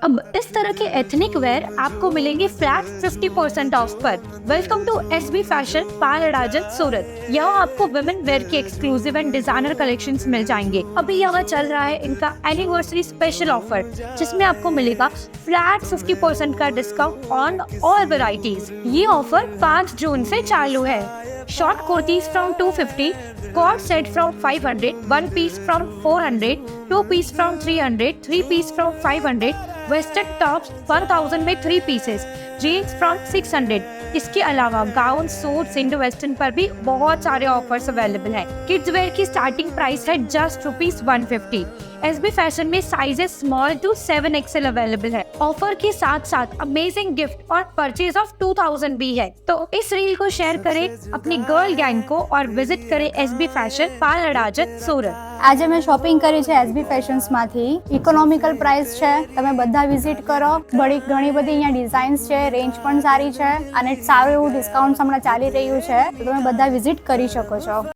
अब इस तरह के एथनिक वेयर आपको मिलेंगे फ्लैट 50% ऑफ पर। वेलकम टू एसबी फैशन पालराजन सूरत। यहाँ आपको वुमेन वेयर के एक्सक्लूसिव एंड डिजाइनर कलेक्शंस मिल जाएंगे। अभी यहाँ चल रहा है इनका एनिवर्सरी स्पेशल ऑफर, जिसमें आपको मिलेगा फ्लैट 50% का डिस्काउंट ऑन ऑल वेराइटीज। ये ऑफर 5 जून से चालू है। Short kurtis from 250, coat set from 500, 1 piece from 400, 2 piece from 300, 3 piece from 500, western tops 1000 में 3 पीसेस, जीन्स फ्रॉम 600। इसके अलावा गाउन, सूट्स, इंडो वेस्टर्न पर भी बहुत सारे ऑफर्स अवेलेबल हैं। किड्स वेयर की स्टार्टिंग प्राइस है जस्ट ₹150। एसबी फैशन में sizes small to 7XL available है। ऑफर के साथ साथ अमेजिंग गिफ्ट और परचेज ऑफ 2000 भी है। तो इस रील को शेयर करें अपनी गर्ल गैंग को और विजिट करें एसबी फैशन पालराजन सूरत। આજે મેં શોપિંગ કરી છે એસબી ફેશન્સમાંથી। ઇકોનોમિકલ પ્રાઇસ છે, તમે બધા વિઝિટ કરો। ઘણી બધી અહીંયા ડિઝાઇન્સ છે, રેન્જ પણ સારી છે અને સારું એવું ડિસ્કાઉન્ટ હમણાં ચાલી રહ્યું છે, તો તમે બધા વિઝિટ કરી શકો છો।